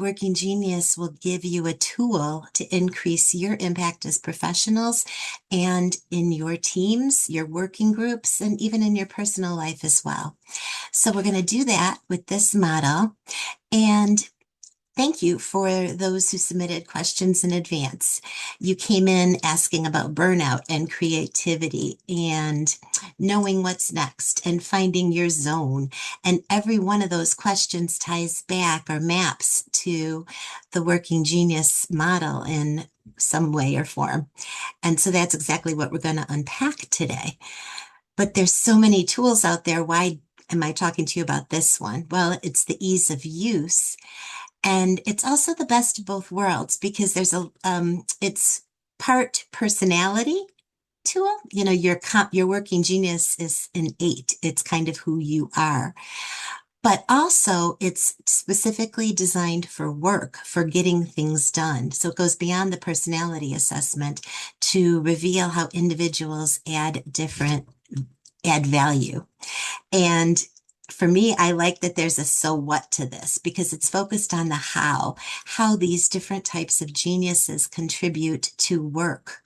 Working Genius will give you a tool to increase your impact as professionals and in your teams, your working groups, and even in your personal life as well. So we're going to do that with this model. And thank you for those who submitted questions in advance. You came in asking about burnout and creativity and knowing what's next and finding your zone. And every one of those questions ties back or maps to the Working Genius model in some way or form. And so that's exactly what we're going to unpack today. But there's so many tools out there. Why am I talking to you about this one? Well, it's the ease of use, and it's also the best of both worlds because it's part personality tool. You know, your Working Genius is innate. It's kind of who you are. But also it's specifically designed for work, for getting things done. So it goes beyond the personality assessment to reveal how individuals add value. And for me, I like that there's a so what to this because it's focused on the how these different types of geniuses contribute to work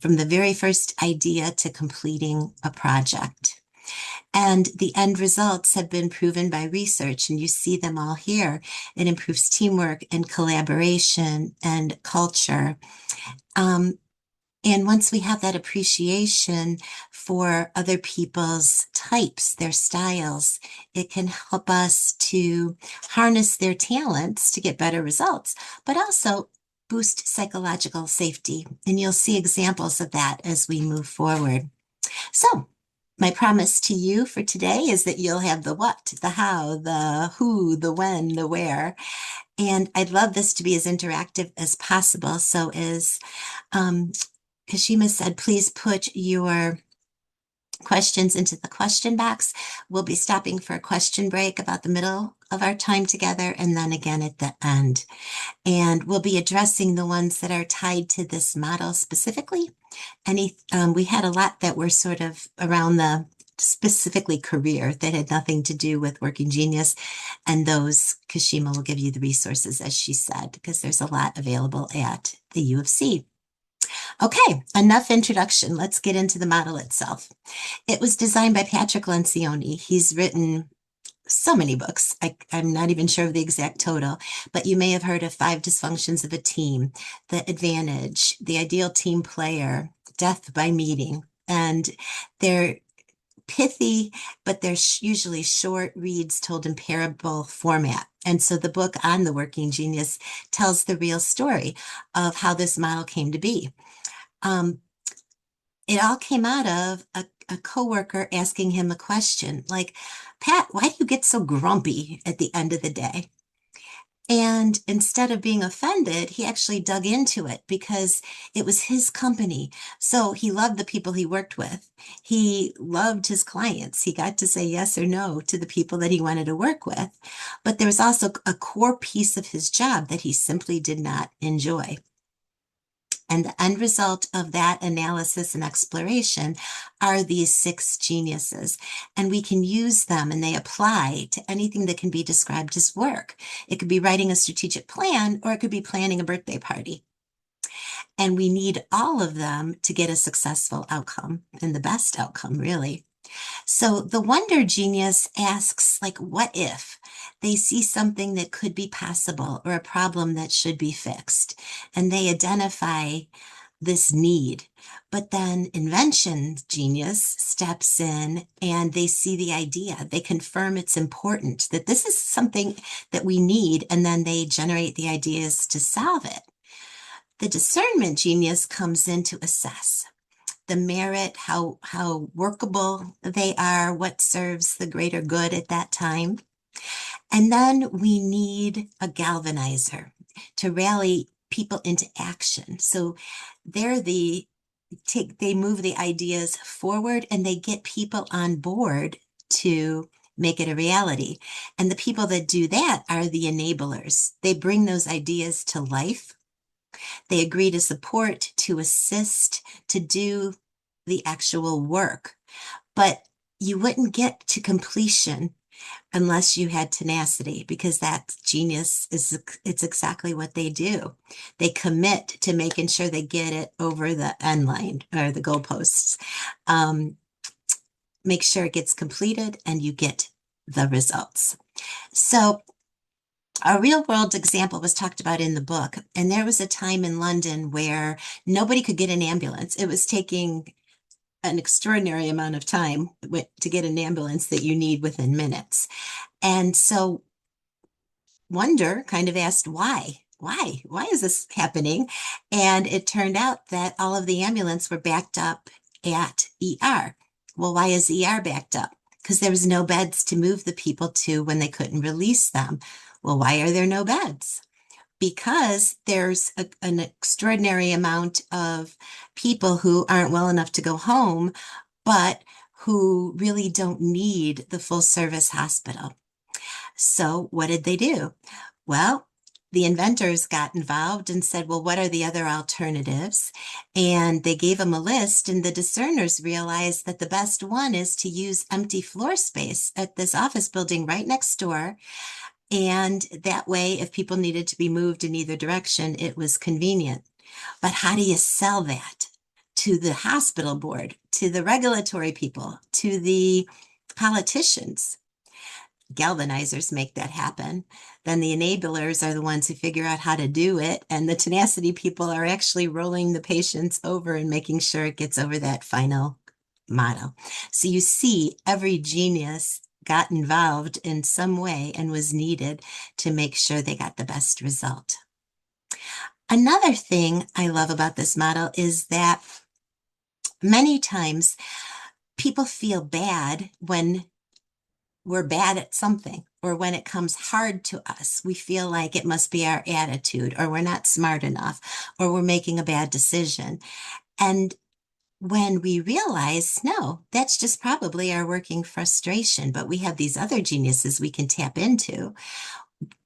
from the very first idea to completing a project. And the end results have been proven by research, and you see them all here. It improves teamwork and collaboration and culture. Um, and once we have that appreciation for other people's types, their styles, it can help us to harness their talents to get better results, but also boost psychological safety. And you'll see examples of that as we move forward. So, my promise to you for today is that you'll have the what, the how, the who, the when, the where. And I'd love this to be as interactive as possible. So as Kashima said, please put your questions into the question box. We'll be stopping for a question break about the middle of our time together and then again at the end. And we'll be addressing the ones that are tied to this model specifically. We had a lot that were sort of around the specifically career that had nothing to do with Working Genius. And those Kashima will give you the resources, as she said, because there's a lot available at the U of C. Okay, enough introduction. Let's get into the model itself. It was designed by Patrick Lencioni. He's written so many books. I'm not even sure of the exact total, but you may have heard of Five Dysfunctions of a Team, The Advantage, The Ideal Team Player, Death by Meeting. And they're pithy, but they're usually short reads told in parable format. And so the book on the Working Genius tells the real story of how this model came to be. It all came out of a coworker asking him a question like, Pat, why do you get so grumpy at the end of the day? And instead of being offended, he actually dug into it because it was his company. So he loved the people he worked with. He loved his clients. He got to say yes or no to the people that he wanted to work with. But there was also a core piece of his job that he simply did not enjoy. And the end result of that analysis and exploration are these 6 geniuses. And we can use them and they apply to anything that can be described as work. It could be writing a strategic plan or it could be planning a birthday party. And we need all of them to get a successful outcome and the best outcome, really. So the wonder genius asks, like, what if they see something that could be possible or a problem that should be fixed? And they identify this need. But then invention genius steps in and they see the idea. They confirm it's important, that this is something that we need, and then they generate the ideas to solve it. The discernment genius comes in to assess the merit, how workable they are, what serves the greater good at that time. And then we need a galvanizer to rally people into action. So they move the ideas forward and they get people on board to make it a reality. And the people that do that are the enablers. They bring those ideas to life. They agree to support, to assist, to do the actual work. But you wouldn't get to completion unless you had tenacity, because that genius is, it's exactly what they do. They commit to making sure they get it over the end line or the goalposts. Um, make sure it gets completed and you get the results. So a real world example was talked about in the book, and there was a time in London where nobody could get an ambulance. It was taking an extraordinary amount of time to get an ambulance that you need within minutes. And so Wonder kind of asked why. Why is this happening? And it turned out that all of the ambulance were backed up at ER. Well, why is ER backed up? Because there was no beds to move the people to when they couldn't release them. Well, why are there no beds? Because there's an extraordinary amount of people who aren't well enough to go home, but who really don't need the full service hospital. So what did they do? Well, the inventors got involved and said, well, what are the other alternatives? And they gave them a list, and the discerners realized that the best one is to use empty floor space at this office building right next door. And that way, if people needed to be moved in either direction, it was convenient. But how do you sell that to the hospital board, to the regulatory people, to the politicians? Galvanizers make that happen. Then the enablers are the ones who figure out how to do it. And the tenacity people are actually rolling the patients over and making sure it gets over that final model. So you see, every genius got involved in some way and was needed to make sure they got the best result. Another thing I love about this model is that many times people feel bad when we're bad at something, or when it comes hard to us, we feel like it must be our attitude, or we're not smart enough, or we're making a bad decision. And when we realize, no, that's just probably our working frustration, but we have these other geniuses we can tap into,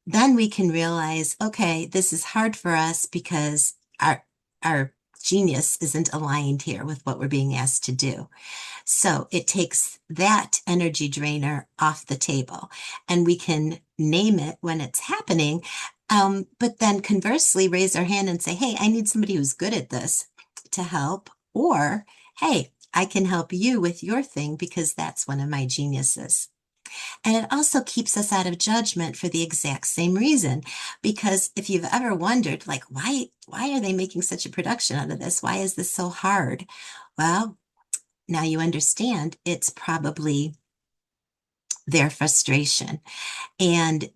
then we can realize, okay, this is hard for us because our genius isn't aligned here with what we're being asked to do. So it takes that energy drainer off the table, and we can name it when it's happening. But then conversely, raise our hand and say, hey, I need somebody who's good at this to help. Or, hey, I can help you with your thing because that's one of my geniuses. And it also keeps us out of judgment for the exact same reason. Because if you've ever wondered, like, why are they making such a production out of this? Why is this so hard? Well, now you understand it's probably their frustration, and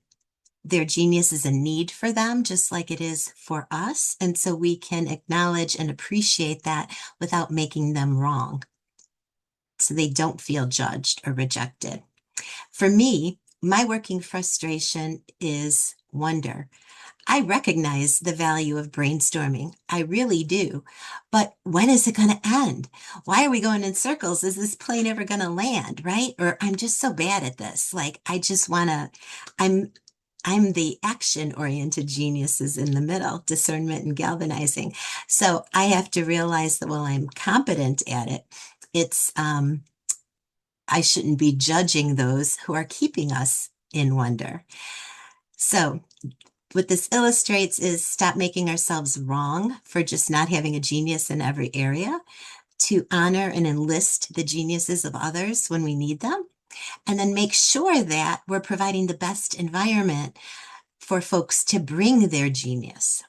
their genius is a need for them, just like it is for us. And so we can acknowledge and appreciate that without making them wrong, so they don't feel judged or rejected. For me, my working frustration is wonder. I recognize the value of brainstorming. I really do. But when is it going to end? Why are we going in circles? Is this plane ever going to land, right? Or I'm just so bad at this. Like, I just want to, I'm, I'm the action-oriented geniuses in the middle, discernment and galvanizing. So I have to realize that while I'm competent at it, it's, I shouldn't be judging those who are keeping us in wonder. So what this illustrates is stop making ourselves wrong for just not having a genius in every area, to honor and enlist the geniuses of others when we need them, and then make sure that we're providing the best environment for folks to bring their genius.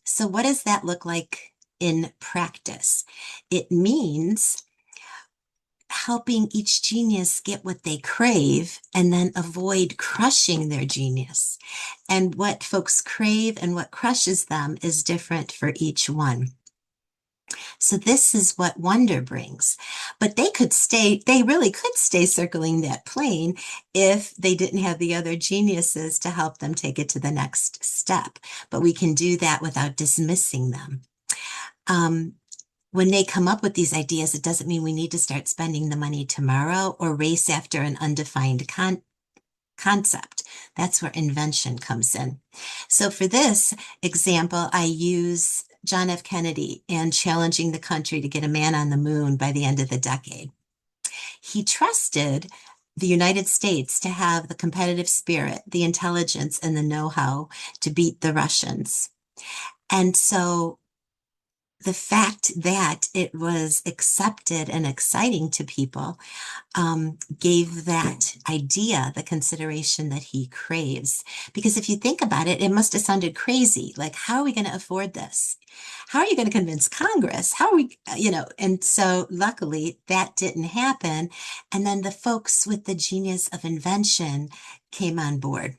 So what does that look like in practice? It means helping each genius get what they crave and then avoid crushing their genius. And what folks crave and what crushes them is different for each one. So this is what wonder brings. But they really could stay circling that plane if they didn't have the other geniuses to help them take it to the next step. But we can do that without dismissing them. When they come up with these ideas, it doesn't mean we need to start spending the money tomorrow or race after an undefined concept. That's where invention comes in. So for this example, I use John F. Kennedy and challenging the country to get a man on the moon by the end of the decade. He trusted the United States to have the competitive spirit, the intelligence, and the know-how to beat the Russians. And so the fact that it was accepted and exciting to people gave that idea the consideration that he craves. Because if you think about it, it must have sounded crazy. Like, how are we going to afford this? How are you going to convince Congress? How are we, and so luckily that didn't happen. And then the folks with the genius of invention came on board.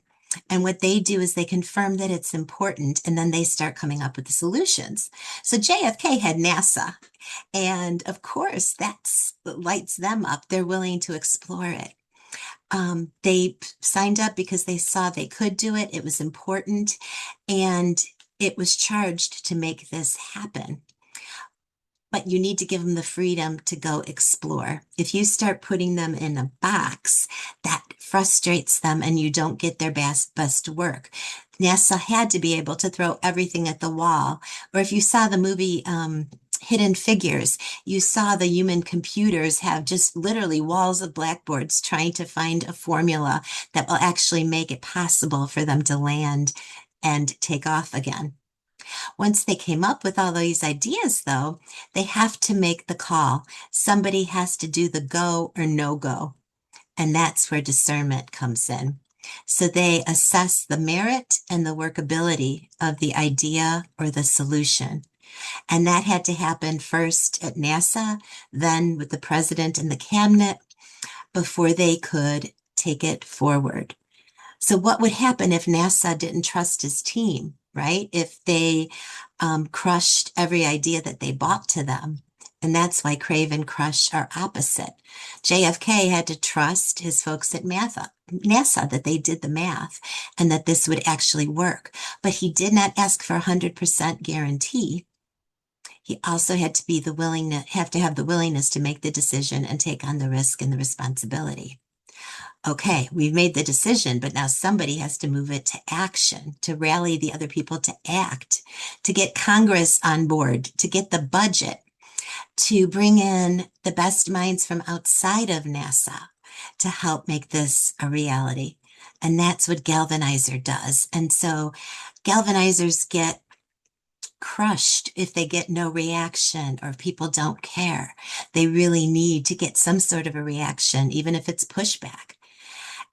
And what they do is they confirm that it's important, and then they start coming up with the solutions. So JFK had NASA, and of course, that lights them up. They're willing to explore it. They signed up because they saw they could do it. It was important, and it was charged to make this happen. But you need to give them the freedom to go explore. If you start putting them in a box, that frustrates them and you don't get their best work. NASA had to be able to throw everything at the wall. Or if you saw the movie Hidden Figures, you saw the human computers have just literally walls of blackboards trying to find a formula that will actually make it possible for them to land and take off again. Once they came up with all these ideas, though, they have to make the call. Somebody has to do the go or no go. And that's where discernment comes in. So they assess the merit and the workability of the idea or the solution. And that had to happen first at NASA, then with the president and the cabinet before they could take it forward. So what would happen if NASA didn't trust his team, right? If they crushed every idea that they bought to them. And that's why crave and crush are opposite. JFK had to trust his folks at NASA that they did the math and that this would actually work. But he did not ask for 100% guarantee. He also had to be have the willingness to make the decision and take on the risk and the responsibility. Okay, we've made the decision, but now somebody has to move it to action, to rally the other people to act, to get Congress on board, to get the budget, to bring in the best minds from outside of NASA to help make this a reality. And that's what Galvanizer does. And so galvanizers get crushed if they get no reaction or if people don't care. They really need to get some sort of a reaction, even if it's pushback.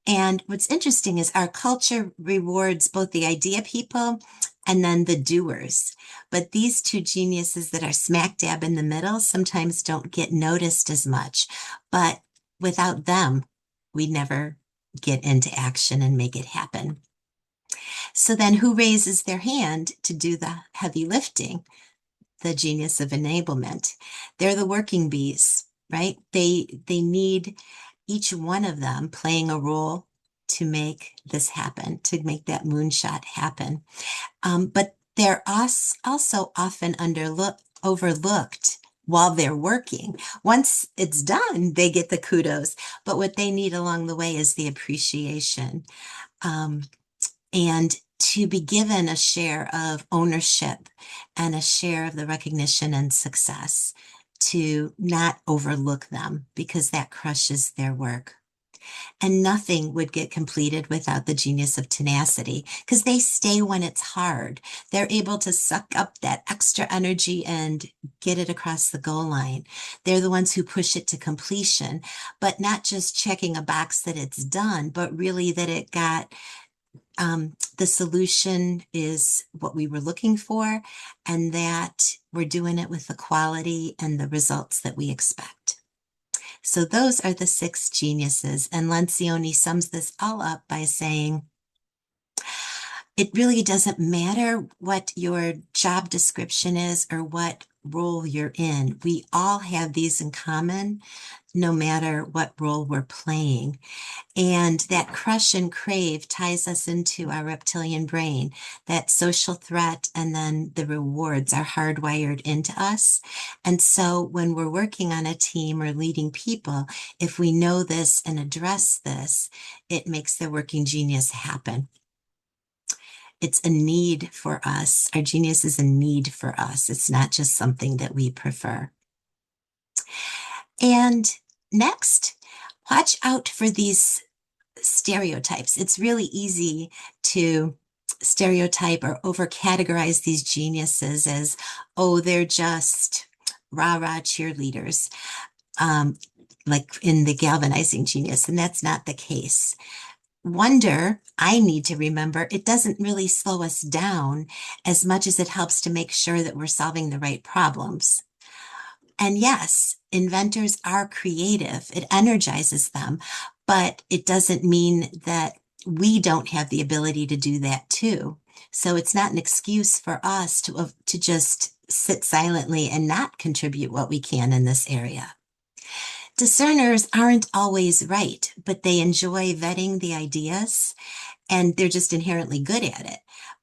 And what's interesting is our culture rewards both the idea people and then the doers. But these two geniuses that are smack dab in the middle sometimes don't get noticed as much. But without them, we never get into action and make it happen. So then who raises their hand to do the heavy lifting? The genius of enablement. They're the working bees, right? They need each one of them playing a role to make this happen, to make that moonshot happen. But they're also often overlooked while they're working. Once it's done, they get the kudos. But what they need along the way is the appreciation. And to be given a share of ownership and a share of the recognition and success, to not overlook them because that crushes their work. And nothing would get completed without the genius of tenacity because they stay when it's hard. They're able to suck up that extra energy and get it across the goal line. They're the ones who push it to completion, but not just checking a box that it's done, but really that it got the solution is what we were looking for, and that we're doing it with the quality and the results that we expect. So those are the 6 geniuses, and Lencioni sums this all up by saying, it really doesn't matter what your job description is or what role you're in. We all have these in common, no matter what role we're playing. And that crush and crave ties us into our reptilian brain. That social threat and then the rewards are hardwired into us. And so when we're working on a team or leading people, if we know this and address this, it makes the working genius happen. It's a need for us. Our genius is a need for us. It's not just something that we prefer. And next, Watch out for these stereotypes. It's really easy to stereotype or overcategorize these geniuses as, oh, they're just rah-rah cheerleaders, um, like in the galvanizing genius, and that's not the case. Wonder, I need to remember, it doesn't really slow us down as much as it helps to make sure that we're solving the right problems. And yes, inventors are creative. It energizes them, but it doesn't mean that we don't have the ability to do that too. So it's not an excuse for us to just sit silently and not contribute what we can in this area. Discerners aren't always right, but they enjoy vetting the ideas and they're just inherently good at it.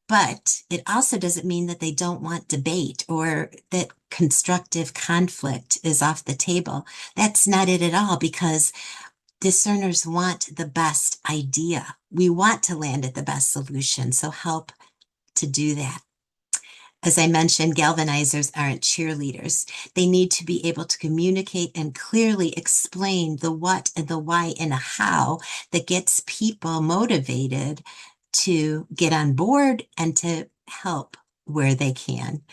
But it also doesn't mean that they don't want debate or that constructive conflict is off the table. That's not it at all, because discerners want the best idea. We want to land at the best solution. So help to do that. As I mentioned, galvanizers aren't cheerleaders. They need to be able to communicate and clearly explain the what and the why and a how that gets people motivated to get on board and to help where they can.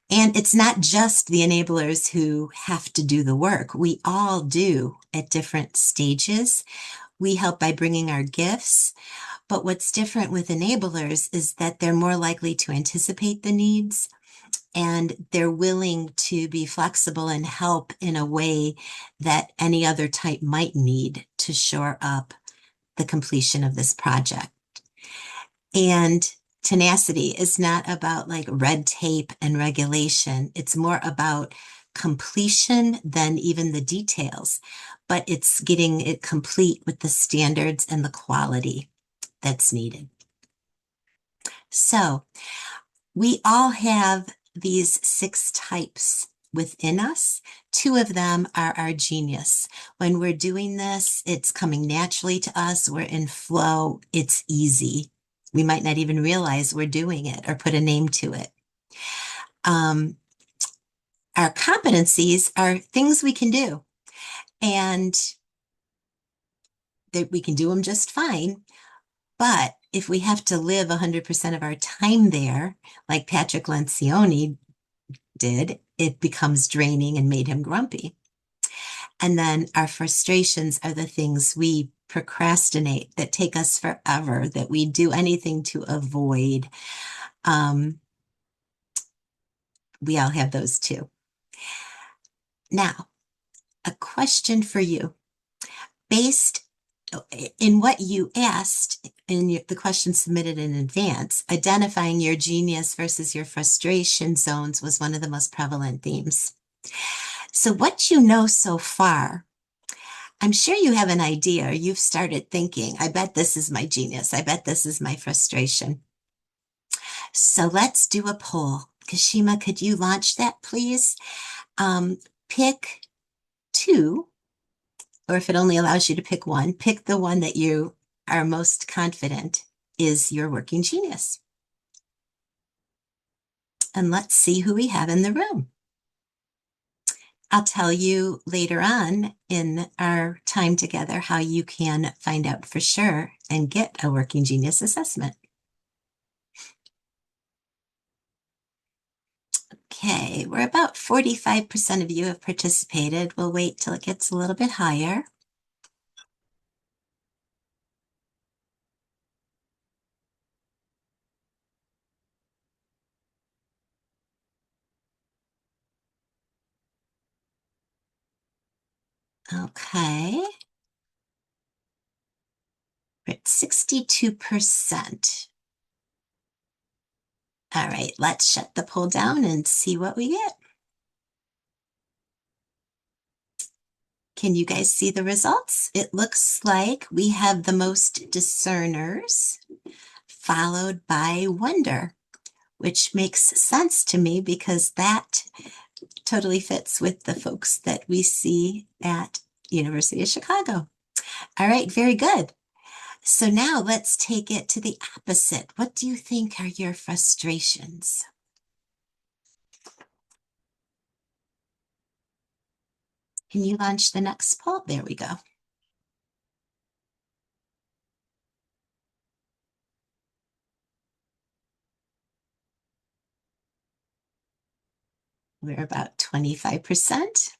And it's not just the enablers who have to do the work. We all do at different stages. We help by bringing our gifts. But what's different with enablers is that they're more likely to anticipate the needs and they're willing to be flexible and help in a way that any other type might need to shore up the completion of this project. And tenacity is not about like red tape and regulation. It's more about completion than even the details, but it's getting it complete with the standards and the quality that's needed. So we all have these 6 types within us. 2 of them are our genius. When we're doing this, it's coming naturally to us. We're in flow. It's easy. We might not even realize we're doing it or put a name to it. Our competencies are things we can do, and that we can do them just fine. But if we have to live 100% of our time there, like Patrick Lencioni did, it becomes draining and made him grumpy. And then our frustrations are the things we procrastinate that take us forever, that we do anything to avoid. We all have those too. Now, a question for you. Based in what you asked in the question submitted in advance, identifying your genius versus your frustration zones was one of the most prevalent themes. So what you know so far, I'm sure you have an idea. You've started thinking, I bet this is my genius. I bet this is my frustration. So let's do a poll. Kashima, could you launch that, please? Pick 2, or if it only allows you to pick 1, pick the one that you are most confident is your working genius. And let's see who we have in the room. I'll tell you later on in our time together how you can find out for sure and get a working genius assessment. Okay, we're about 45% of you have participated. We'll wait till it gets a little bit higher. Okay. We're at 62%. All right, let's shut the poll down and see what we get. Can you guys see the results? It looks like we have the most discerners, followed by wonder, which makes sense to me because that totally fits with the folks that we see at University of Chicago. All right, very good. So now let's take it to the opposite. What do you think are your frustrations? Can you launch the next poll? There we go. We're about 25%.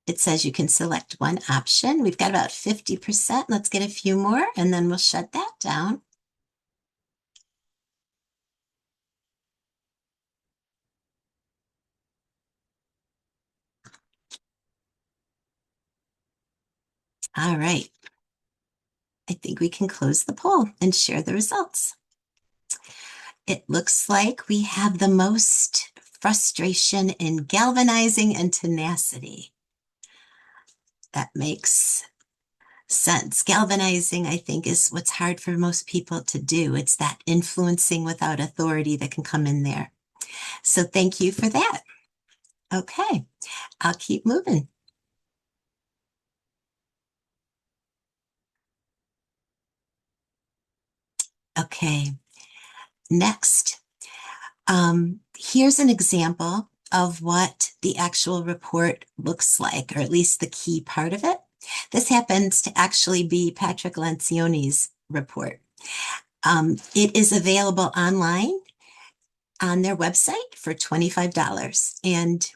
It says you can select one option. We've got about 50%. Let's get a few more and then we'll shut that down. All right. I think we can close the poll and share the results. It looks like we have the most frustration in galvanizing and tenacity. That makes sense. Galvanizing, I think, is what's hard for most people to do. It's that influencing without authority that can come in there. So thank you for that. Okay, I'll keep moving. Okay, next. Here's an example of what the actual report looks like, or at least the key part of it. This happens to actually be Patrick Lencioni's report. It is available online on their website for $25. And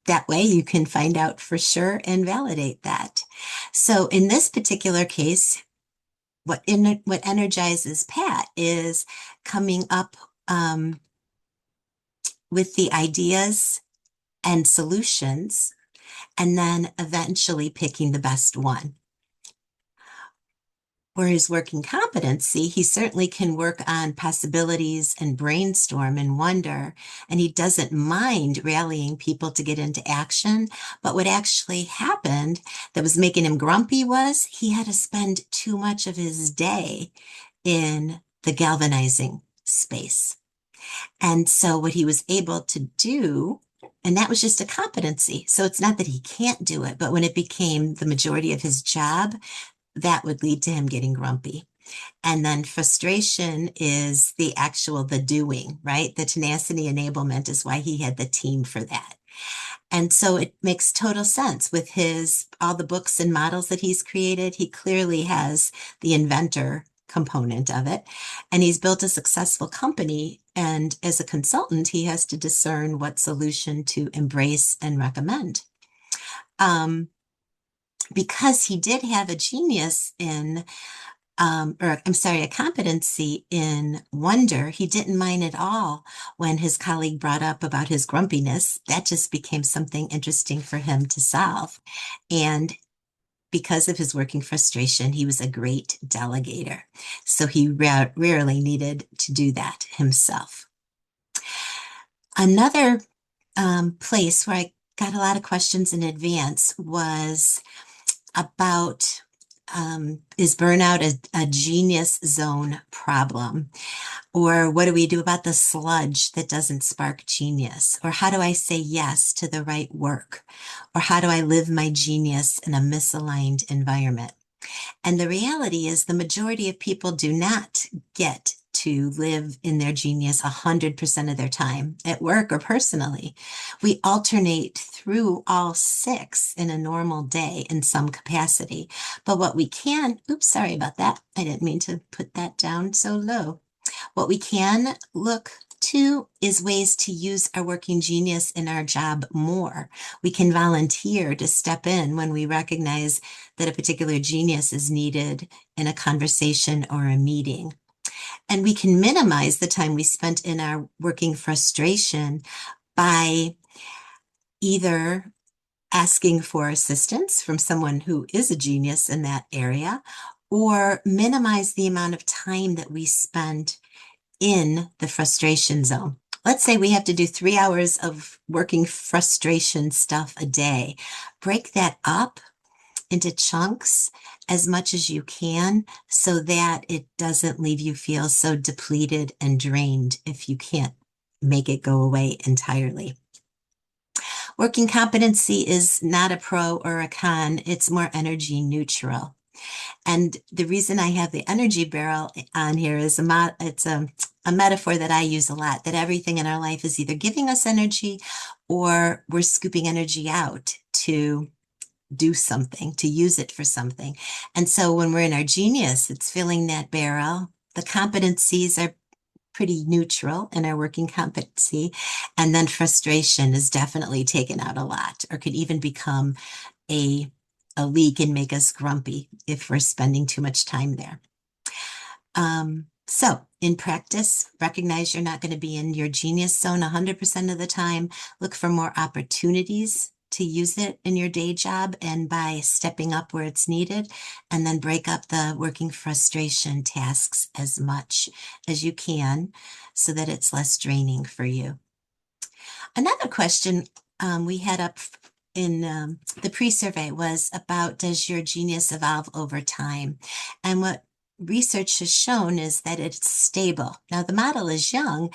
that way you can find out for sure and validate that. So in this particular case, what energizes Pat is coming up with the ideas and solutions, and then eventually picking the best one. Whereas working competency, he certainly can work on possibilities and brainstorm and wonder, and he doesn't mind rallying people to get into action. But what actually happened that was making him grumpy was he had to spend too much of his day in the galvanizing space. And so what he was able to do, and that was just a competency. So it's not that he can't do it, but when it became the majority of his job, that would lead to him getting grumpy. And then frustration is the doing, right? The tenacity enablement is why he had the team for that. And so it makes total sense with all the books and models that he's created. He clearly has the inventor component of it. And he's built a successful company. And as a consultant, he has to discern what solution to embrace and recommend. Because he did have a genius in, a competency in wonder, he didn't mind at all when his colleague brought up about his grumpiness. That just became something interesting for him to solve. And because of his working frustration, he was a great delegator. So he rarely needed to do that himself. Another place where I got a lot of questions in advance was about is burnout a genius zone problem? Or what do we do about the sludge that doesn't spark genius? Or how do I say yes to the right work? Or how do I live my genius in a misaligned environment? And the reality is the majority of people do not get to live in their genius 100% of their time at work or personally. We alternate through all six in a normal day in some capacity. But what we can, oops, sorry about that. I didn't mean to put that down so low. What we can look to is ways to use our working genius in our job more. We can volunteer to step in when we recognize that a particular genius is needed in a conversation or a meeting. And we can minimize the time we spent in our working frustration by either asking for assistance from someone who is a genius in that area, or minimize the amount of time that we spend in the frustration zone. Let's say we have to do 3 hours of working frustration stuff a day. Break that up into chunks as much as you can so that it doesn't leave you feel so depleted and drained if you can't make it go away entirely. Working competency is not a pro or a con, it's more energy neutral. And the reason I have the energy barrel on here is it's a a metaphor that I use a lot, that everything in our life is either giving us energy or we're scooping energy out to do something, to use it for something. And so when we're in our genius, it's filling that barrel. The competencies are pretty neutral in our working competency. And then frustration is definitely taken out a lot, or could even become a, a leak and make us grumpy if we're spending too much time there. So in practice, recognize you're not going to be in your genius zone 100% of the time. Look for more opportunities to use it in your day job and by stepping up where it's needed, and then break up the working frustration tasks as much as you can so that it's less draining for you. Another question we had up in the pre-survey was about, does your genius evolve over time? And what research has shown is that it's stable. Now, the model is young,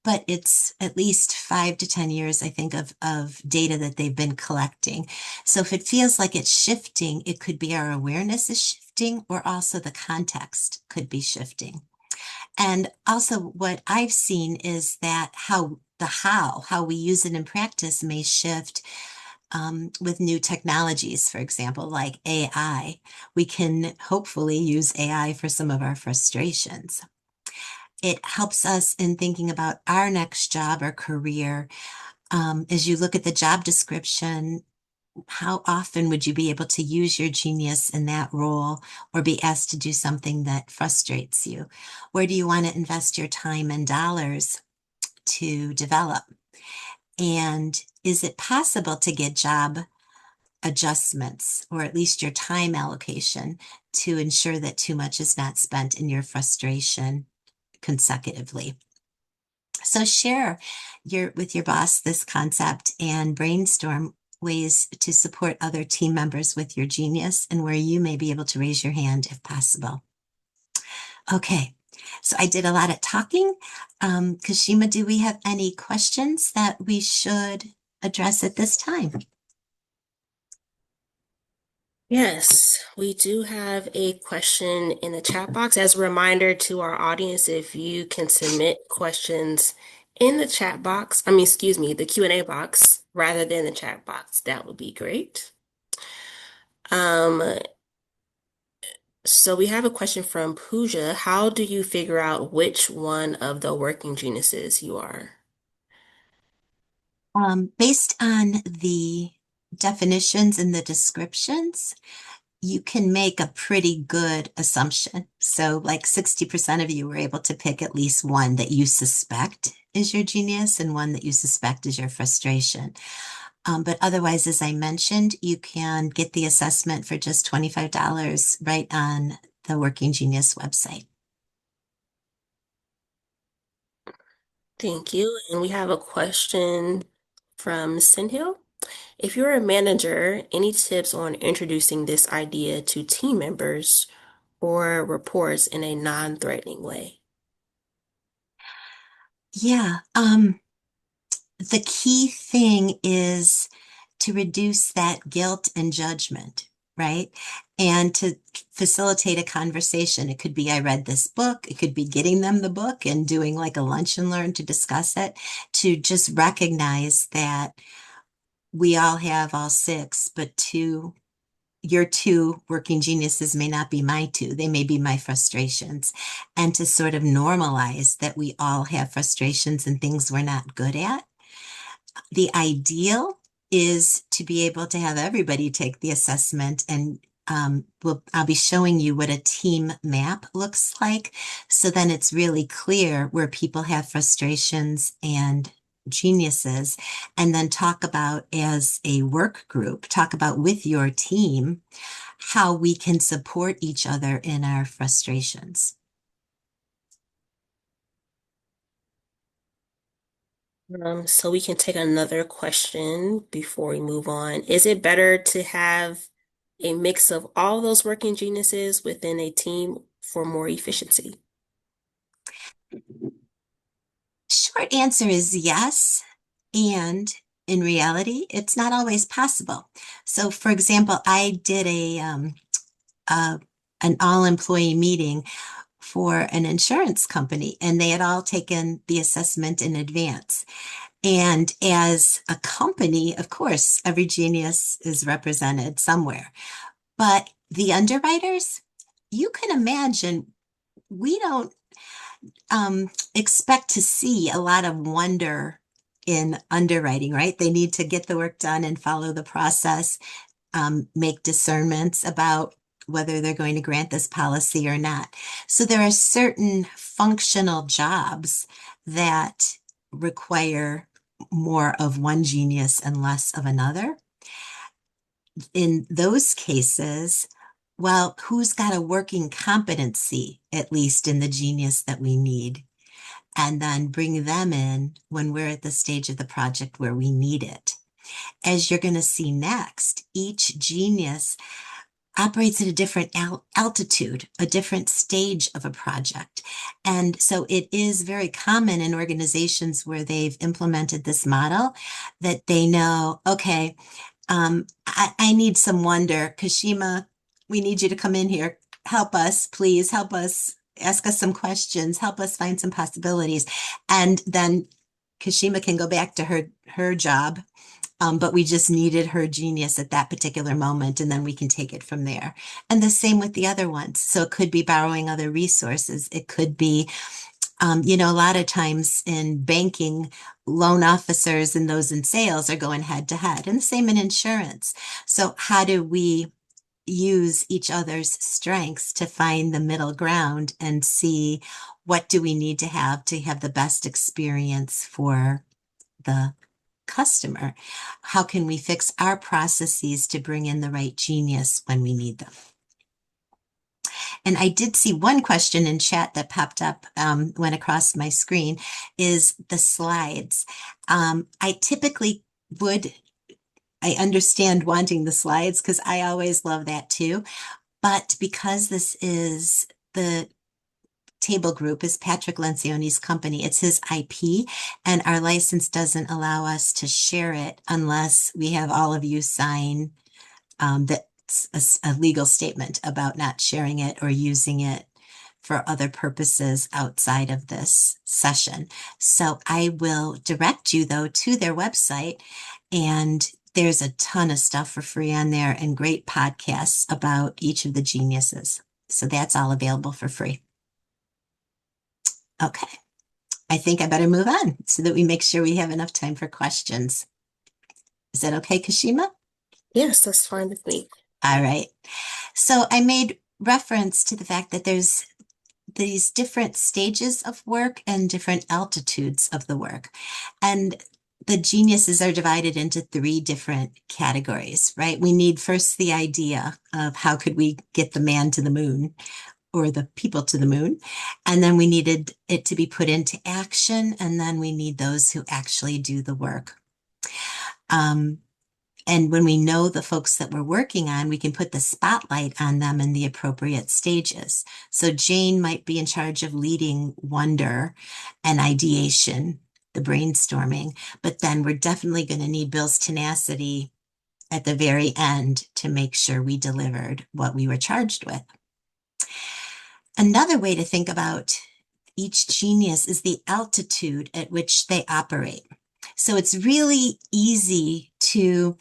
but it's at least 5 to 10 years, I think, of data that they've been collecting. So if it feels like it's shifting, it could be our awareness is shifting, or also the context could be shifting. And also what I've seen is that how we use it in practice may shift with new technologies, for example, like AI. We can hopefully use AI for some of our frustrations. It helps us in thinking about our next job or career. As you look at the job description, how often would you be able to use your genius in that role, or be asked to do something that frustrates you? Where do you want to invest your time and dollars to develop? And is it possible to get job adjustments, or at least your time allocation, to ensure that too much is not spent in your frustration consecutively? So share with your boss this concept and brainstorm ways to support other team members with your genius, and where you may be able to raise your hand if possible. Okay, so I did a lot of talking. Kashima, do we have any questions that we should address at this time? Yes, we do have a question in the chat box. As a reminder to our audience, if you can submit questions in the chat box, excuse me, the Q&A box rather than the chat box, that would be great. Um, so we have a question from Pooja. How do you figure out which one of the working geniuses you are? Based on the definitions and the descriptions, you can make a pretty good assumption. So, like 60% of you were able to pick at least one that you suspect is your genius and one that you suspect is your frustration. But otherwise, as I mentioned, you can get the assessment for just $25 right on the Working Genius website. Thank you. And we have a question from Sinhill. If you're a manager, any tips on introducing this idea to team members or reports in a non-threatening way? Yeah, the key thing is to reduce that guilt and judgment, right? And to facilitate a conversation. It could be, I read this book. It could be getting them the book and doing like a lunch and learn to discuss it, to just recognize that we all have all six, but your two working geniuses may not be my two. They may be my frustrations. And to sort of normalize that we all have frustrations and things we're not good at. The ideal is to be able to have everybody take the assessment, and I'll be showing you what a team map looks like. So then it's really clear where people have frustrations and geniuses, and then talk about, as a work group, talk about with your team how we can support each other in our frustrations. So we can take another question before we move on. Is it better to have a mix of all those working geniuses within a team for more efficiency? Short answer is yes. And in reality, it's not always possible. So, for example, I did an all-employee meeting for an insurance company, and they had all taken the assessment in advance. And as a company, of course, every genius is represented somewhere. But the underwriters, you can imagine, we don't expect to see a lot of wonder in underwriting, right? They need to get the work done and follow the process, make discernments about whether they're going to grant this policy or not. So there are certain functional jobs that require more of one genius and less of another. In those cases, well, who's got a working competency, at least in the genius that we need? And then bring them in when we're at the stage of the project where we need it. As you're going to see next, each genius operates at a different altitude, a different stage of a project. And so it is very common in organizations where they've implemented this model that they know, okay, I need some wonder. Kashima, we need you to come in here. Help us, please. Help us. Ask us some questions. Help us find some possibilities. And then Kashima can go back to her job. But we just needed her genius at that particular moment, and then we can take it from there. And the same with the other ones. So it could be borrowing other resources. It could be a lot of times in banking, loan officers and those in sales are going head to head, and the same in insurance. So how do we use each other's strengths to find the middle ground and see what do we need to have the best experience for the customer? How can we fix our processes to bring in the right genius when we need them? And I did see one question in chat that popped up, went across my screen, is the slides. I typically I understand wanting the slides because I always love that too. But because this is the table group is Patrick Lencioni's company, it's his IP, and our license doesn't allow us to share it unless we have all of you sign that's a legal statement about not sharing it or using it for other purposes outside of this session. So I will direct you though to their website, and there's a ton of stuff for free on there and great podcasts about each of the geniuses. So that's all available for free. Okay, I think I better move on so that we make sure we have enough time for questions. Is that okay, Kashima? Yes, that's fine with me. All right. So I made reference to the fact that there's these different stages of work and different altitudes of the work. And the geniuses are divided into three different categories, right? We need first the idea of how could we get the man to the moon or the people to the moon. And then we needed it to be put into action. And then we need those who actually do the work. And when we know the folks that we're working on, we can put the spotlight on them in the appropriate stages. So Jane might be in charge of leading wonder and ideation, the brainstorming, but then we're definitely going to need Bill's tenacity at the very end to make sure we delivered what we were charged with. Another way to think about each genius is the altitude at which they operate. So it's really easy to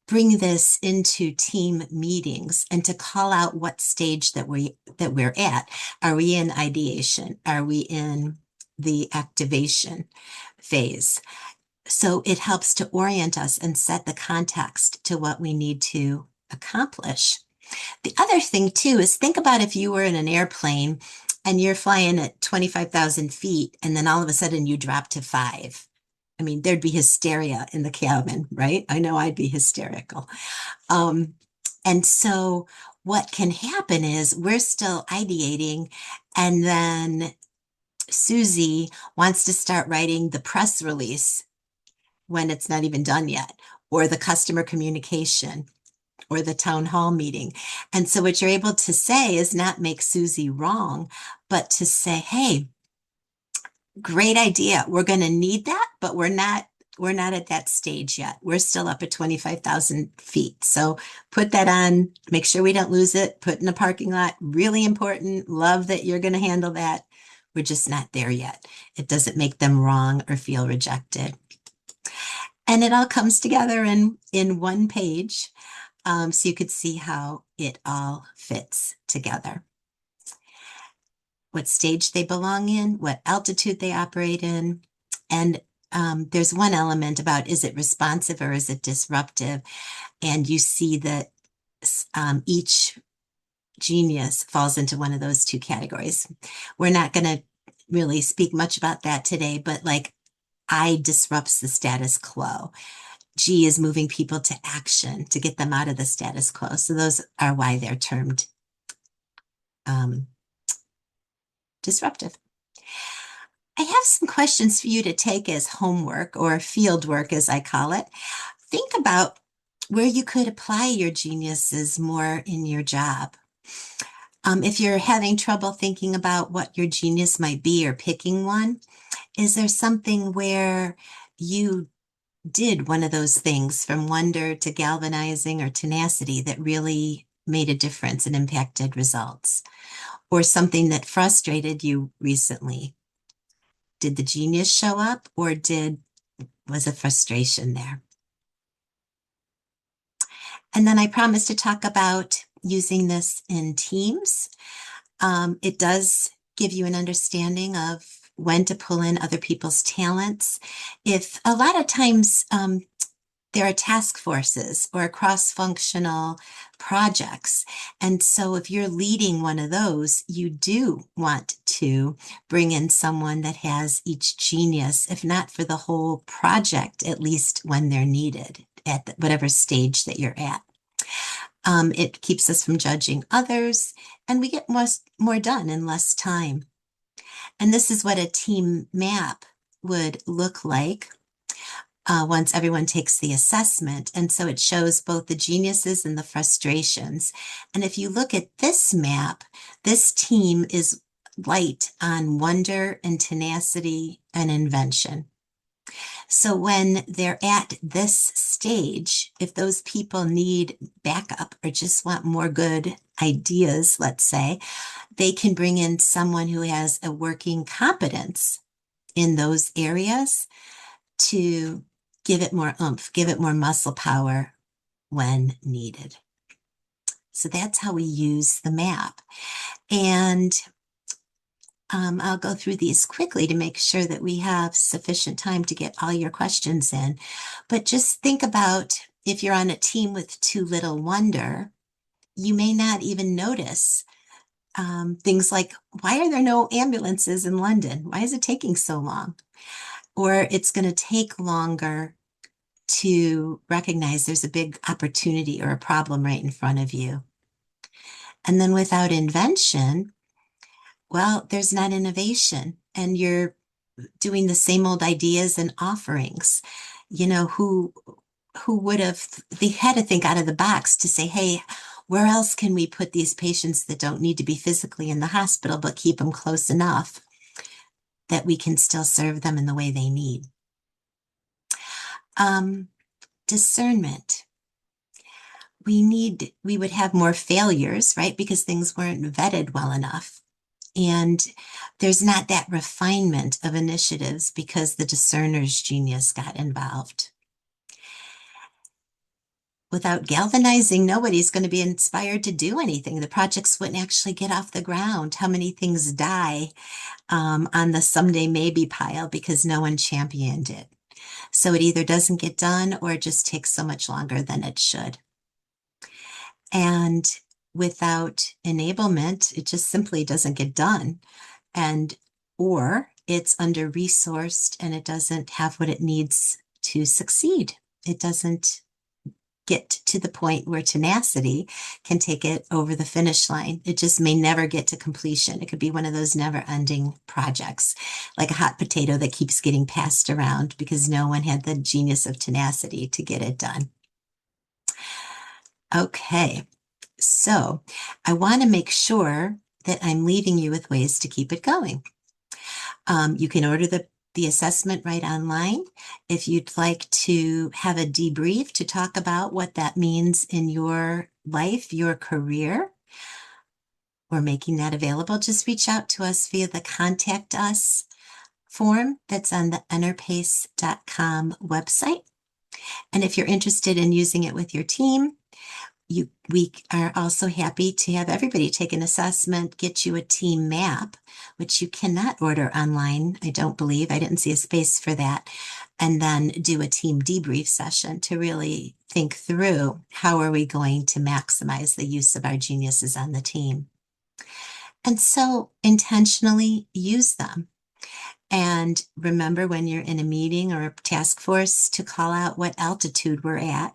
bring this into team meetings and to call out what stage that we're at. Are we in ideation? Are we in the activation phase? So it helps to orient us and set the context to what we need to accomplish. The other thing too is think about if you were in an airplane and you're flying at 25,000 feet and then all of a sudden you drop to 5. I mean, there'd be hysteria in the cabin, right? I know I'd be hysterical. And so what can happen is we're still ideating, and then Susie wants to start writing the press release when it's not even done yet, or the customer communication, or the town hall meeting. And so what you're able to say is not make Susie wrong, but to say, hey, great idea. We're going to need that, but we're not We're not at that stage yet. We're still up at 25,000 feet. So put that on, make sure we don't lose it, put in a parking lot. Really important. Love that you're going to handle that. We're just not there yet. It doesn't make them wrong or feel rejected. And it all comes together in one page. So you could see how it all fits together. What stage they belong in, what altitude they operate in. And there's one element about, is it responsive or is it disruptive? And you see that each genius falls into one of those two categories. We're not going to really speak much about that today, but like I disrupts the status quo. G is moving people to action to get them out of the status quo. So those are why they're termed um, disruptive. I have some questions for you to take as homework or field work, as I call it. Think about where you could apply your geniuses more in your job. If you're having trouble thinking about what your genius might be or picking one, is there something where you did one of those things from wonder to galvanizing or tenacity that really made a difference and impacted results? Or something that frustrated you recently? Did the genius show up or was a frustration there? And then I promised to talk about using this in teams. It does give you an understanding of when to pull in other people's talents. If a lot of times there are task forces or cross-functional projects. And so if you're leading one of those, you do want to bring in someone that has each genius, if not for the whole project, at least when they're needed at whatever stage that you're at. It keeps us from judging others, and we get more done in less time. And this is what a team map would look like once everyone takes the assessment. And so it shows both the geniuses and the frustrations. And if you look at this map, this team is light on wonder and tenacity and invention. So when they're at this stage, if those people need backup or just want more good ideas, let's say, they can bring in someone who has a working competence in those areas to give it more oomph, give it more muscle power when needed. So that's how we use the map. And I'll go through these quickly to make sure that we have sufficient time to get all your questions in. But just think about if you're on a team with too little wonder, you may not even notice things like, why are there no ambulances in London? Why is it taking so long? Or it's going to take longer to recognize there's a big opportunity or a problem right in front of you. And then without invention, well, there's not innovation and you're doing the same old ideas and offerings. You know, who would have, they had to think out of the box to say, hey, where else can we put these patients that don't need to be physically in the hospital, but keep them close enough that we can still serve them in the way they need? Discernment. We would have more failures, right? Because things weren't vetted well enough. And there's not that refinement of initiatives because the discerner's genius got involved. Without galvanizing, nobody's going to be inspired to do anything. The projects wouldn't actually get off the ground. How many things die on the someday maybe pile because no one championed it? So it either doesn't get done or it just takes so much longer than it should. And without enablement, it just simply doesn't get done. Or it's under-resourced and it doesn't have what it needs to succeed. It doesn't get to the point where tenacity can take it over the finish line. It just may never get to completion. It could be one of those never-ending projects, like a hot potato that keeps getting passed around because no one had the genius of tenacity to get it done. Okay, so I want to make sure that I'm leaving you with ways to keep it going. You can order the the assessment right online. If you'd like to have a debrief to talk about what that means in your life, your career, we're making that available. Just reach out to us via the Contact Us form that's on the enterpace.com website. And if you're interested in using it with your team, we are also happy to have everybody take an assessment, get you a team map, which you cannot order online. I don't believe. I didn't see a space for that. And then do a team debrief session to really think through how are we going to maximize the use of our geniuses on the team. And so intentionally use them. And remember when you're in a meeting or a task force to call out what altitude we're at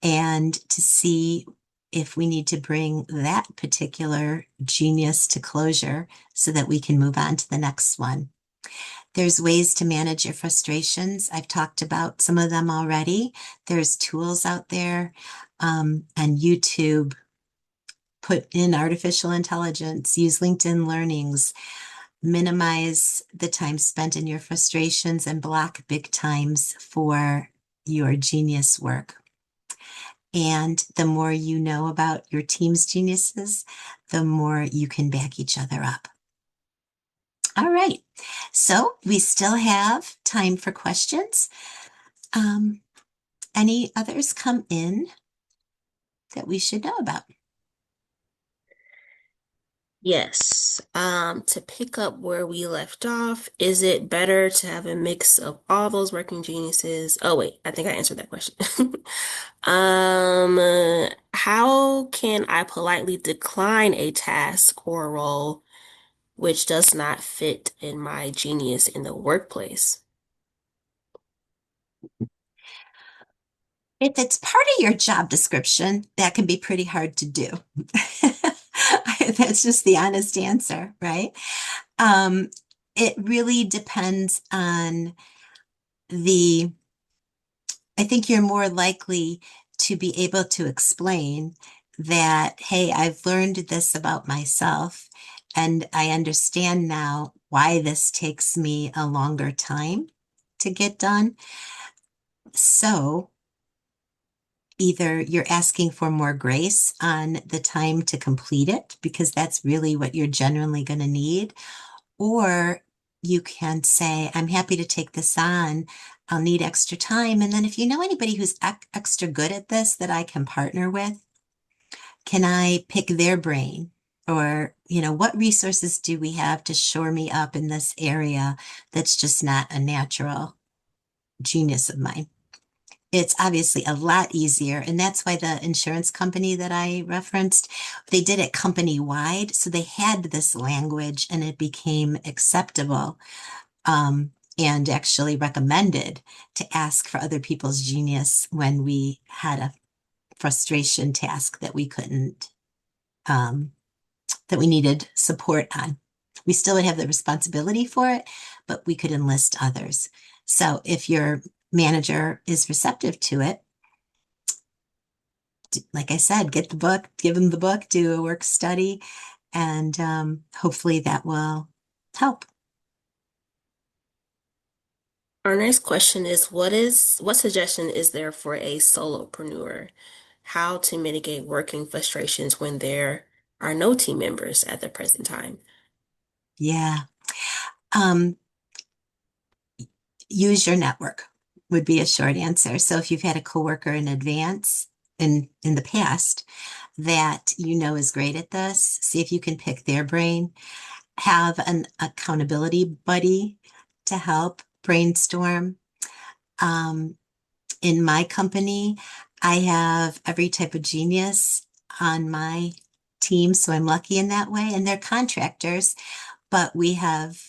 and to see if we need to bring that particular genius to closure so that we can move on to the next one. There's ways to manage your frustrations. I've talked about some of them already. There's tools out there on YouTube. Put in artificial intelligence, use LinkedIn learnings, minimize the time spent in your frustrations and block big times for your genius work. And the more you know about your team's geniuses, the more you can back each other up. All right. So we still have time for questions. Any others come in that we should know about? Yes. To pick up where we left off, is it better to have a mix of all those working geniuses? Oh, wait, I think I answered that question. How can I politely decline a task or a role which does not fit in my genius in the workplace? If it's part of your job description, that can be pretty hard to do. That's just the honest answer, right? Um, it really depends on the, I think you're more likely to be able to explain that, hey, I've learned this about myself, and I understand now why this takes me a longer time to get done. So either you're asking for more grace on the time to complete it, because that's really what you're genuinely going to need, or you can say, I'm happy to take this on. I'll need extra time. And then if you know anybody who's extra good at this that I can partner with, can I pick their brain? Or, what resources do we have to shore me up in this area that's just not a natural genius of mine? It's obviously a lot easier. And that's why the insurance company that I referenced, they did it company wide. So they had this language and it became acceptable, and actually recommended to ask for other people's genius when we had a frustration task that we couldn't, that we needed support on. We still would have the responsibility for it, but we could enlist others. So if your manager is receptive to it, like I said, get the book, give them the book, do a work study, and hopefully that will help. Our next question is what suggestion is there for a solopreneur? How to mitigate working frustrations when there are no team members at the present time? Yeah. Um, Use your network would be a short answer. So if you've had a coworker in advance in the past that is great at this, see if you can pick their brain. Have an accountability buddy to help brainstorm. Um, in my company, I have every type of genius on my team, so I'm lucky in that way. And they're contractors, but we have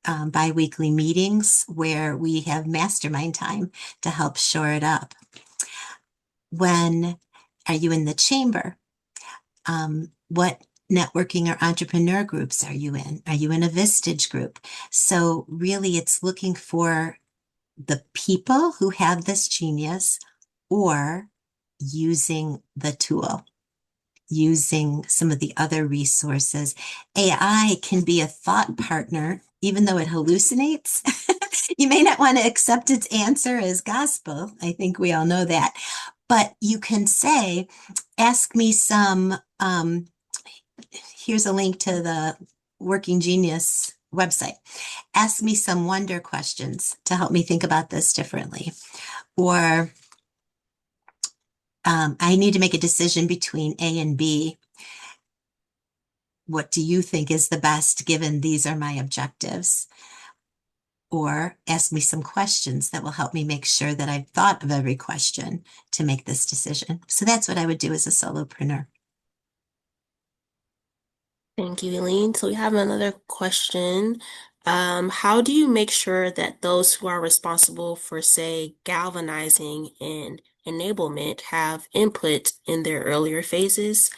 bi-weekly meetings where we have mastermind time to help shore it up. When are you in the chamber? What networking or entrepreneur groups are you in? Are you in a Vistage group? So really it's looking for the people who have this genius or using the tool, using some of the other resources. AI can be a thought partner, even though it hallucinates. You may not want to accept its answer as gospel. I think we all know that. But you can say, ask me some, here's a link to the Working Genius website. Ask me some wonder questions to help me think about this differently. Or I need to make a decision between A and B. What do you think is the best given these are my objectives? Or ask me some questions that will help me make sure that I've thought of every question to make this decision. So that's what I would do as a solopreneur. Thank you, Eileen. So we have another question. How do you make sure that those who are responsible for, say, galvanizing and enablement have input in their earlier phases?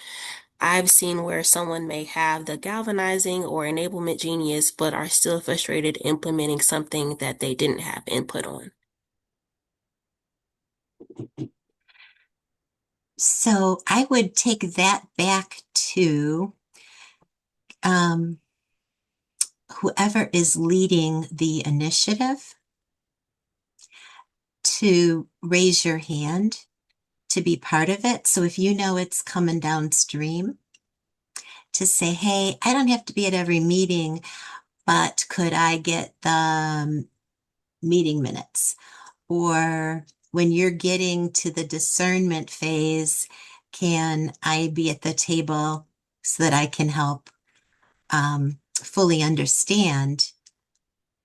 I've seen where someone may have the galvanizing or enablement genius, but are still frustrated implementing something that they didn't have input on. So I would take that back to um, whoever is leading the initiative to raise your hand to be part of it. So if you know it's coming downstream, to say, hey, I don't have to be at every meeting, but could I get the meeting minutes? Or when you're getting to the discernment phase, can I be at the table so that I can help fully understand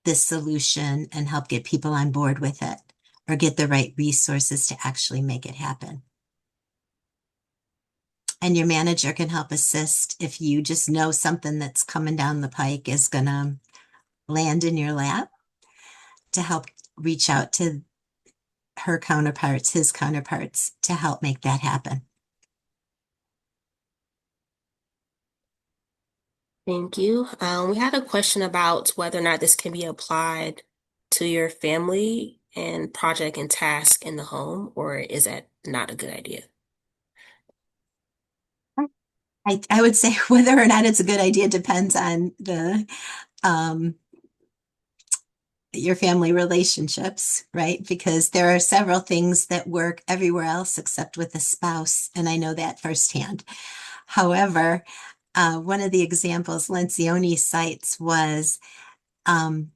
this solution and help get people on board with it or get the right resources to actually make it happen? And your manager can help assist if you just know something that's coming down the pike is going to land in your lap, to help reach out to her counterparts, his counterparts, to help make that happen. Thank you. We had a question about whether or not this can be applied to your family and project and task in the home, or is that not a good idea? I would say whether or not it's a good idea depends on the um, your family relationships, right? Because there are several things that work everywhere else except with a spouse, and I know that firsthand. However, one of the examples Lencioni cites was um,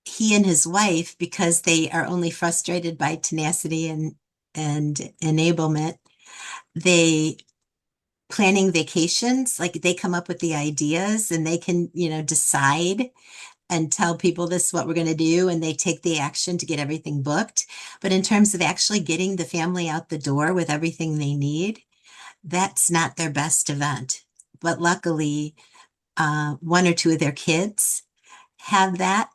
he and his wife, because they are only frustrated by tenacity and enablement, they planning vacations, like they come up with the ideas and they can, decide and tell people this is what we're going to do, and they take the action to get everything booked. But in terms of actually getting the family out the door with everything they need, that's not their best event. But luckily, one or two of their kids have that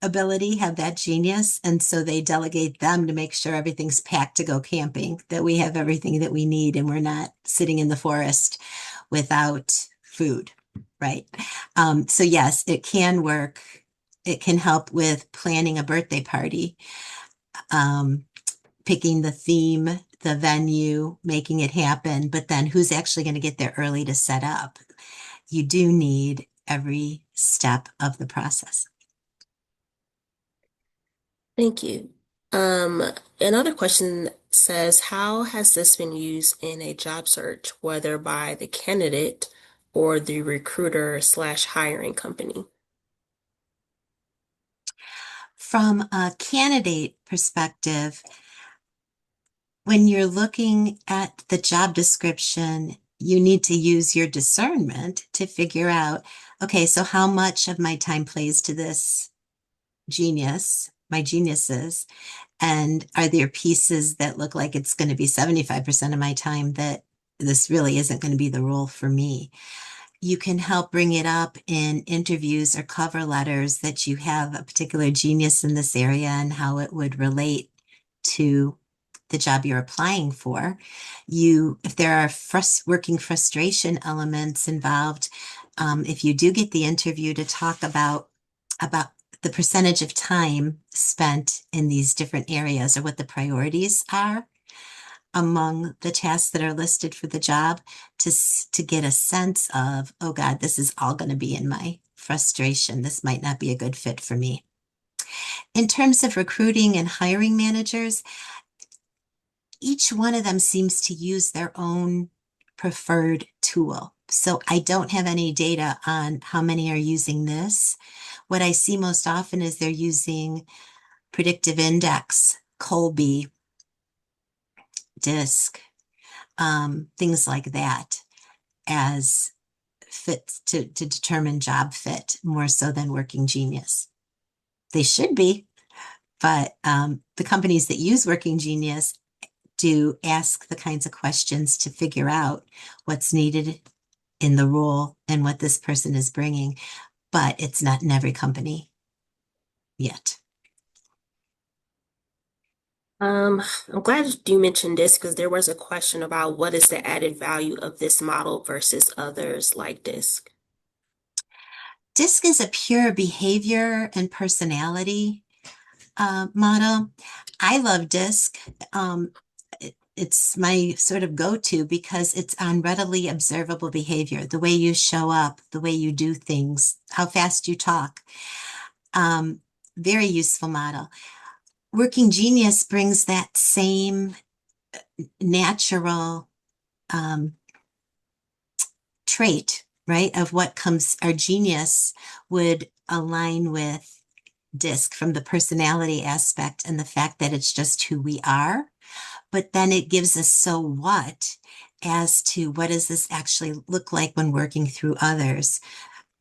ability, have that genius. And so they delegate them to make sure everything's packed to go camping, that we have everything that we need and we're not sitting in the forest without food, right? So yes, it can work. It can help with planning a birthday party, um, picking the theme, the venue, making it happen, but then who's actually going to get there early to set up? You do need every step of the process. Thank you. Um, Another question says, how has this been used in a job search, whether by the candidate or the recruiter slash hiring company? From a candidate perspective, when you're looking at the job description, you need to use your discernment to figure out, okay, so how much of my time plays to this genius, my geniuses, and are there pieces that look like it's going to be 75% of my time that this really isn't going to be the role for me? You can help bring it up in interviews or cover letters that you have a particular genius in this area and how it would relate to the job you're applying for. If there are working frustration elements involved, if you do get the interview, to talk about the percentage of time spent in these different areas or what the priorities are among the tasks that are listed for the job, to get a sense of, oh God, this is all going to be in my frustration. This might not be a good fit for me. In terms of recruiting and hiring managers, each one of them seems to use their own preferred tool. So I don't have any data on how many are using this. What I see most often is they're using predictive index, Colby, DISC, things like that as fits to determine job fit more so than working genius. They should be, but the companies that use working genius do ask the kinds of questions to figure out what's needed in the role and what this person is bringing, but it's not in every company yet. I'm glad you mentioned this because there was a question about what is the added value of this model versus others like this. DISC is a pure behavior and personality model. I love DISC. It's my sort of go-to because it's on readily observable behavior, the way you show up, the way you do things, how fast you talk. Um, Very useful model. Working Genius brings that same natural um, trait, right, of what comes, our genius would align with DISC from the personality aspect and the fact that it's just who we are. But then it gives us so what as to what does this actually look like when working through others?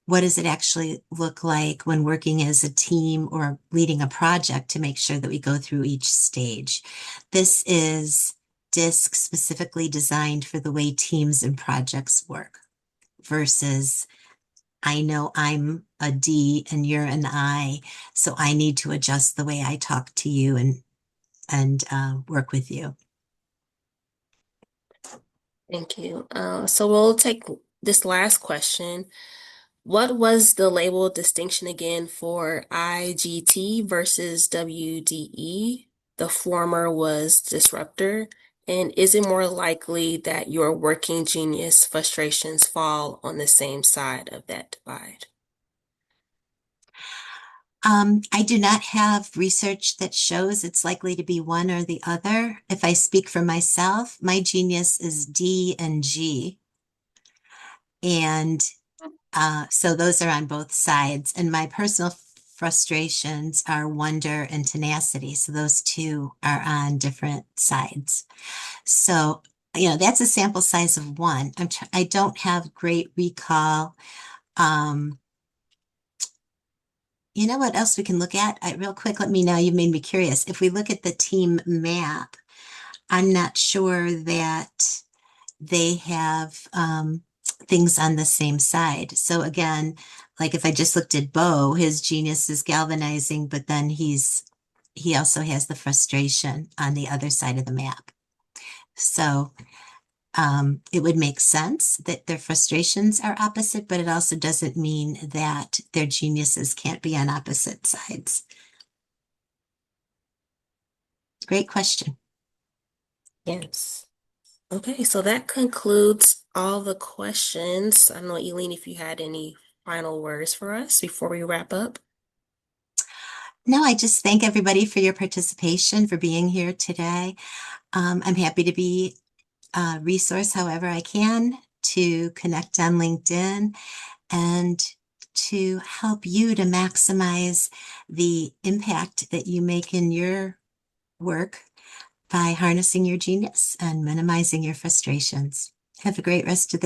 What does it actually look like when working as a team or leading a project to make sure that we go through each stage? This is DISC specifically designed for the way teams and projects work versus I know I'm a D and you're an I, so I need to adjust the way I talk to you and work with you. Thank you. So we'll take this last question. What was the label distinction again for IGT versus WDE? The former was disruptor. And is it more likely that your working genius frustrations fall on the same side of that divide? I do not have research that shows it's likely to be one or the other. If I speak for myself, my genius is D and G. And so those are on both sides. And my personal frustrations are wonder and tenacity. So those two are on different sides. So, that's a sample size of one. I don't have great recall. Um, you know what else we can look at? Real quick, let me know. You made me curious. If we look at the team map, I'm not sure that they have things on the same side. So again, like if I just looked at Bo, his genius is galvanizing, but then he also has the frustration on the other side of the map. So it would make sense that their frustrations are opposite, but it also doesn't mean that their geniuses can't be on opposite sides. Great question. Yes. Okay, so that concludes all the questions. I don't know, Eileen, if you had any final words for us before we wrap up. No, I just thank everybody for your participation, for being here today. I'm happy to be a resource however I can to connect on LinkedIn and to help you to maximize the impact that you make in your work by harnessing your genius and minimizing your frustrations. Have a great rest of the